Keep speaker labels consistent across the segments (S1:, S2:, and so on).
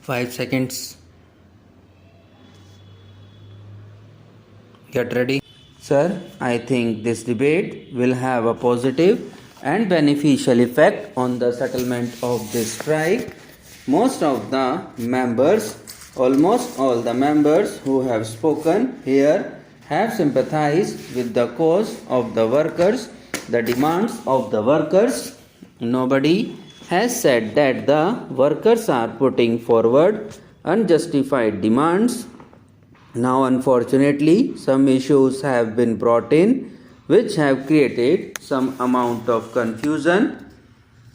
S1: 5 seconds. Get ready. Sir, I think this debate will have a positive and beneficial effect on the settlement of this strike. Most of the members, almost all the members who have spoken here have sympathized with the cause of the workers, the demands of the workers. Nobody has said that the workers are putting forward unjustified demands. Now, unfortunately, some issues have been brought in which have created some amount of confusion.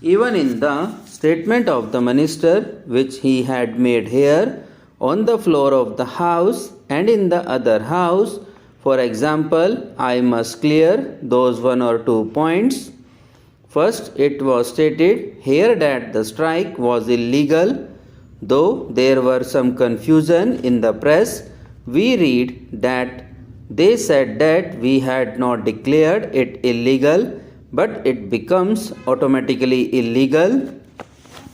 S1: Even in the statement of the minister, which he had made here on the floor of the house and in the other house, for example, I must clear those one or two points. First, it was stated here that the strike was illegal, though there were some confusion in the press. We read that they said that we had not declared it illegal, but it becomes automatically illegal.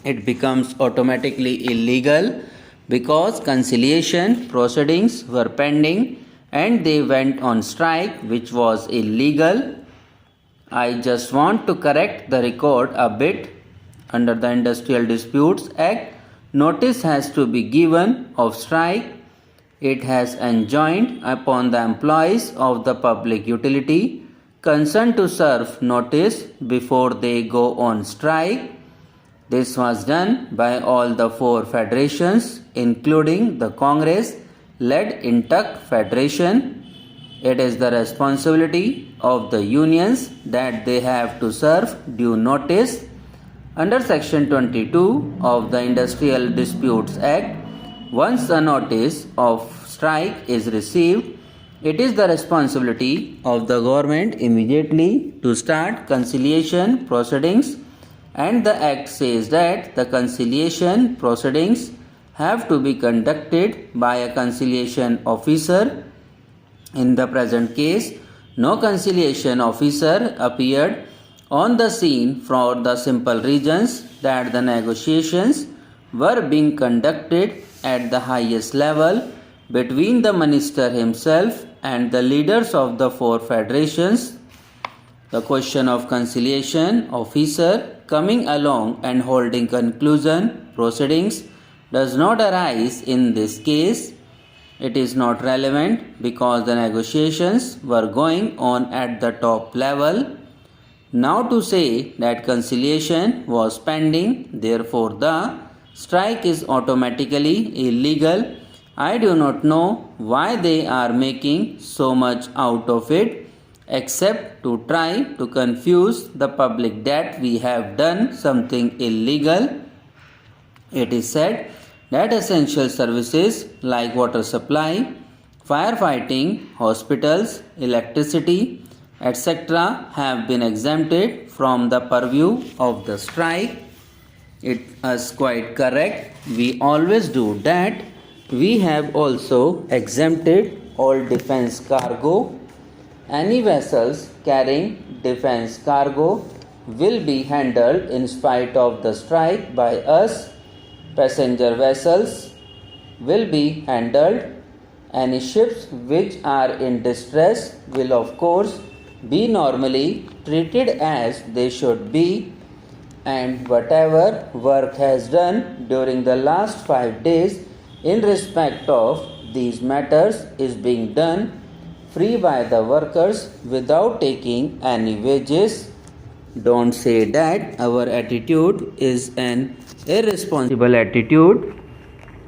S1: It becomes automatically illegal because conciliation proceedings were pending and they went on strike, which was illegal. I just want to correct the record a bit. Under the Industrial Disputes Act, notice has to be given of strike. It has enjoined upon the employees of the public utility concerned to serve notice before they go on strike. This was done by all the four federations, including the Congress-led Intuck Federation. It is the responsibility of the unions that they have to serve due notice. Under Section 22 of the Industrial Disputes Act, once a notice of strike is received, it is the responsibility of the government immediately to start conciliation proceedings, and the Act says that the conciliation proceedings have to be conducted by a conciliation officer. In the present case, no conciliation officer appeared on the scene for the simple reasons that the negotiations were being conducted at the highest level between the minister himself and the leaders of the four federations. The question of conciliation officer coming along and holding conclusion proceedings does not arise in this case. It is not relevant because the negotiations were going on at the top level. Now to say that conciliation was pending, therefore the strike is automatically illegal, I do not know why they are making so much out of it, except to try to confuse the public that we have done something illegal. It is said that essential services like water supply, firefighting, hospitals, electricity, etc. have been exempted from the purview of the strike. It is quite correct. We always do that. We have also exempted all defense cargo. Any vessels carrying defense cargo will be handled in spite of the strike by us. Passenger vessels will be handled. Any ships which are in distress will of course be normally treated as they should be, and whatever work has done during the last 5 days in respect of these matters is being done free by the workers without taking any wages. Don't say that our attitude is an irresponsible attitude.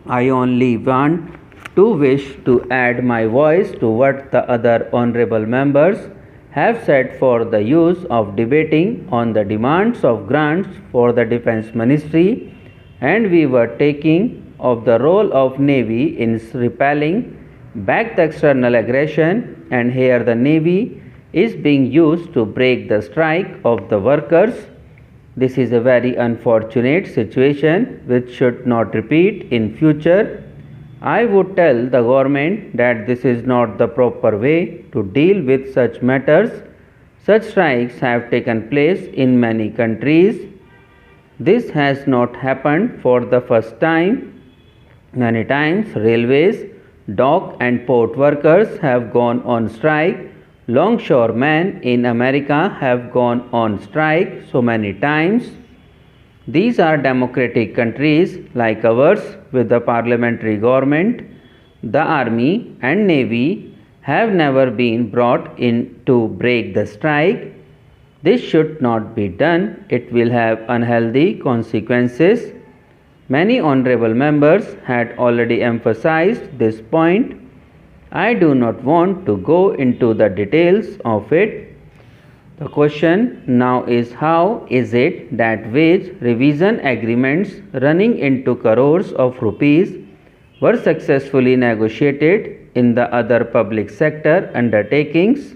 S1: I only want to wish to add my voice to what the other honorable members have said for the use of debating on the demands of grants for the defense ministry, and we were taking of the role of Navy in repelling back the external aggression, and here the Navy is being used to break the strike of the workers. This is a very unfortunate situation which should not repeat in future. I would tell the government that this is not the proper way to deal with such matters. Such strikes have taken place in many countries. This has not happened for the first time. Many times, railways, dock and port workers have gone on strike. Longshoremen in America have gone on strike so many times. These are democratic countries like ours with the parliamentary government. The army and navy have never been brought in to break the strike. This should not be done. It will have unhealthy consequences. Many honorable members had already emphasized this point. I do not want to go into the details of it. The question now is, how is it that wage revision agreements running into crores of rupees were successfully negotiated in the other public sector undertakings?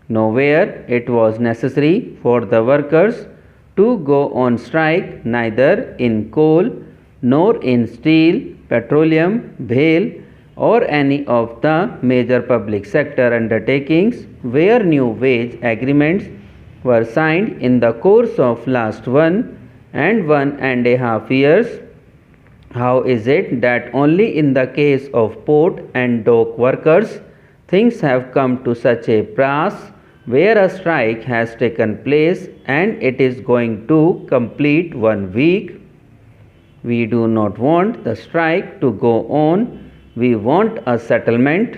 S1: Nowhere it was necessary for the workers to go on strike, neither in coal nor in steel, petroleum, BHEL, or any of the major public sector undertakings where new wage agreements were signed in the course of last 1.5 years. How is it that only in the case of port and dock workers things have come to such a pass where a strike has taken place and it is going to complete 1 week? We do not want the strike to go on. We want a settlement.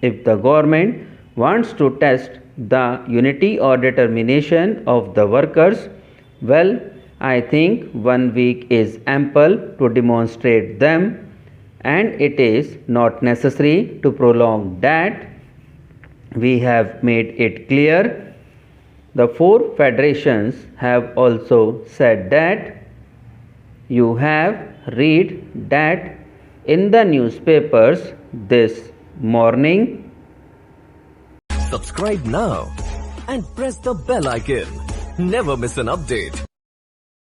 S1: If the government wants to test the unity or determination of the workers, well, I think 1 week is ample to demonstrate them, and it is not necessary to prolong that. We have made it clear. The 4 federations have also said that. You have read that in the newspapers this morning.
S2: Subscribe now and press the bell icon. Never miss an update.